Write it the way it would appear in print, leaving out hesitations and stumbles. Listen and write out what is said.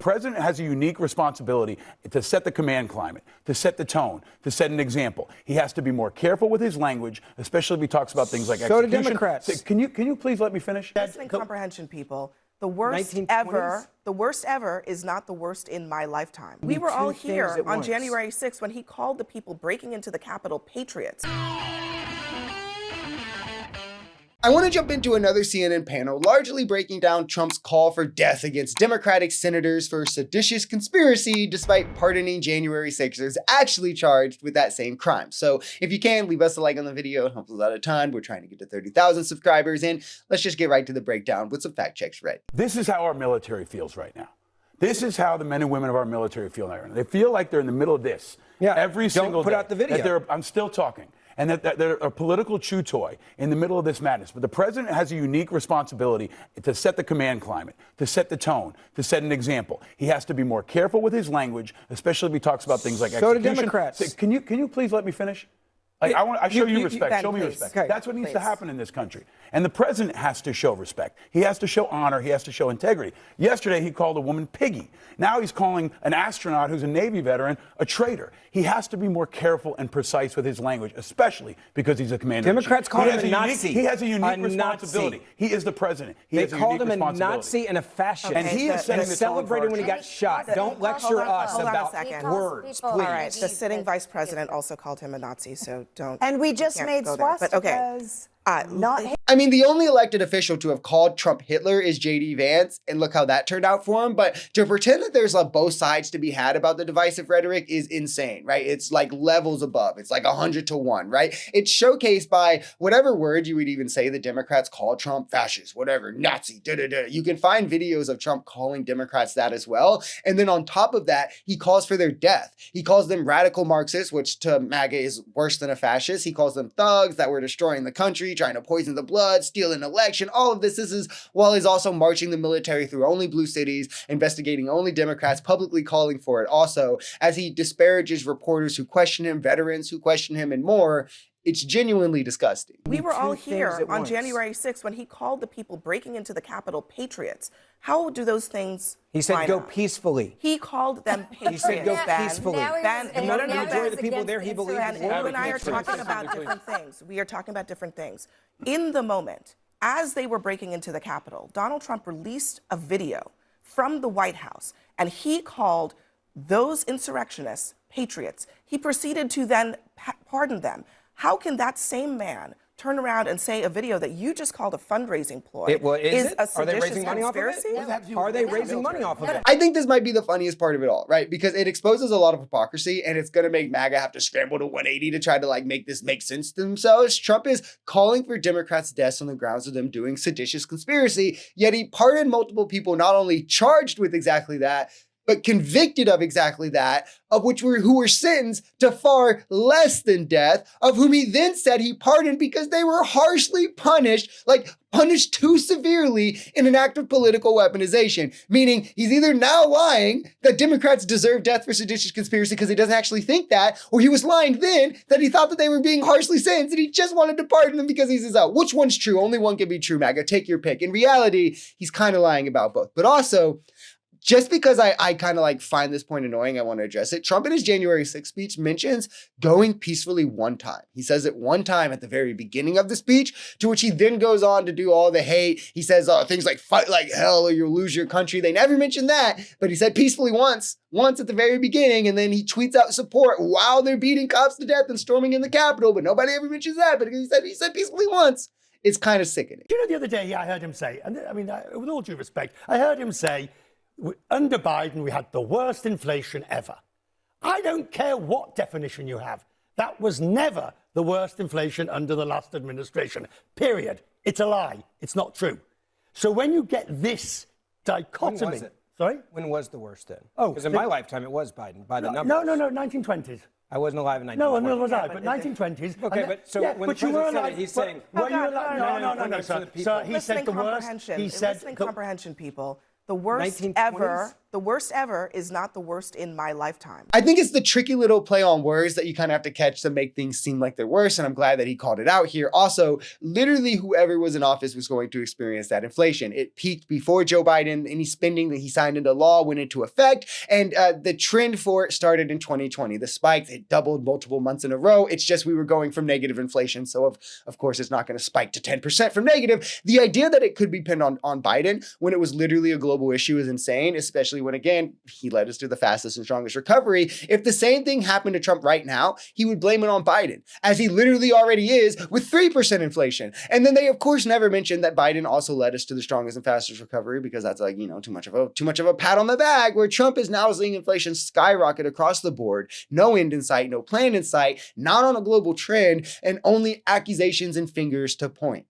president has a unique responsibility to set the command climate, to set the tone, to set an example. He has to be more careful with his language, especially if he talks about things like execution. So do Democrats. Can you please let me finish? Listening comprehension, people. The worst ever is not the worst in my lifetime. We were all here on January 6th when he called the people breaking into the Capitol patriots. I want to jump into another CNN panel largely breaking down Trump's call for death against Democratic senators for seditious conspiracy, despite pardoning January 6ers actually charged with that same crime. So if you can, leave us a like on the video. It helps us out a ton. We're trying to get to 30,000 subscribers, and let's just get right to the breakdown with some fact checks ready. This is how our military feels right now. This is how the men and women of our military feel right now. They feel like they're in the middle of this. Yeah, every single day. Don't put out the video. I'm still talking. And that they're a political chew toy in the middle of this madness. But the president has a unique responsibility to set the command climate, to set the tone, to set an example. He has to be more careful with his language, especially if he talks about things like execution. So do Democrats. Can you please let me finish? I show you respect. Show me respect. Okay. That's what needs to happen in this country. And the president has to show respect. He has to show honor. He has to show integrity. Yesterday, he called a woman piggy. Now he's calling an astronaut who's a Navy veteran a traitor. He has to be more careful and precise with his language, especially because he's a commander. Democrats call him a Nazi. He has a unique responsibility. He is the president. They called him a Nazi and a fascist. And he is setting the celebrated when he got shot. Don't lecture us about words, please. All right, the sitting vice president also called him a Nazi, so don't. And we just made swastikas. I mean, the only elected official to have called Trump Hitler is J.D. Vance, and look how that turned out for him. But to pretend that there's like both sides to be had about the divisive rhetoric is insane, right? It's like levels above. It's like 100 to 1, right? It's showcased by whatever word you would even say the Democrats call Trump, fascist, whatever, Nazi, da-da-da. You can find videos of Trump calling Democrats that as well. And then on top of that, he calls for their death. He calls them radical Marxists, which to MAGA is worse than a fascist. He calls them thugs that were destroying the country, trying to poison the blood, steal an election, all of this. This is while he's also marching the military through only blue cities, investigating only Democrats, publicly calling for it also, as he disparages reporters who question him, veterans who question him, and more. It's genuinely disgusting. We were all here on January 6th when he called the people breaking into the Capitol patriots. How do those things He said go peacefully. He called them patriots. He said go peacefully. In order to enjoy the people there, he believed in you and I are talking about different things. We are talking about different things. In the moment, as they were breaking into the Capitol, Donald Trump released a video from the White House, and he called those insurrectionists patriots. He proceeded to then pardon them. How can that same man turn around and say a video that you just called a fundraising ploy is a seditious conspiracy? Are they raising money off of it? I think this might be the funniest part of it all, right? Because it exposes a lot of hypocrisy, and it's going to make MAGA have to scramble to 180 to try to like make this make sense to themselves. Trump is calling for Democrats' deaths on the grounds of them doing seditious conspiracy, yet he pardoned multiple people not only charged with exactly that, but convicted of exactly that, of which who were sentenced to far less than death, of whom he then said he pardoned because they were harshly punished, like punished too severely in an act of political weaponization. Meaning he's either now lying that Democrats deserve death for seditious conspiracy because he doesn't actually think that, or he was lying then that he thought that they were being harshly sentenced and he just wanted to pardon them because he says, oh, which one's true? Only one can be true, MAGA. Take your pick. In reality, he's kind of lying about both. But also, just because I kind of like find this point annoying, I want to address it. Trump in his January 6th speech mentions going peacefully one time. He says it one time at the very beginning of the speech, to which he then goes on to do all the hate. He says things like fight like hell or you'll lose your country. They never mentioned that, but he said peacefully once at the very beginning, and then he tweets out support while they're beating cops to death and storming in the Capitol, but nobody ever mentions that. But he said peacefully once. It's kind of sickening. You know, the other day I heard him say, and I mean, with all due respect, I heard him say, under Biden, we had the worst inflation ever. I don't care what definition you have. That was never the worst inflation under the last administration, period. It's a lie. It's not true. So when you get this dichotomy... When was it? Sorry? When was the worst then? Oh, because in my lifetime, it was Biden, by the numbers. No, 1920s. I wasn't alive in 1920s. No, neither was I, but 1920s. Okay, but so when the president said it, he's saying... No, sir. He said the worst. Listening comprehension, people. The worst ever The worst ever is not the worst in my lifetime. I think it's the tricky little play on words that you kind of have to catch to make things seem like they're worse. And I'm glad that he called it out here. Also, literally whoever was in office was going to experience that inflation. It peaked before Joe Biden. Any spending that he signed into law went into effect. And the trend for it started in 2020. The spikes, it doubled multiple months in a row. It's just we were going from negative inflation. So of course, it's not going to spike to 10% from negative. The idea that it could be pinned on Biden when it was literally a global issue is insane, especially when, again, he led us to the fastest and strongest recovery. If the same thing happened to Trump right now, he would blame it on Biden, as he literally already is with 3% inflation. And then they, of course, never mentioned that Biden also led us to the strongest and fastest recovery, because that's like, too much of a pat on the back, where Trump is now seeing inflation skyrocket across the board, no end in sight, no plan in sight, not on a global trend, and only accusations and fingers to point.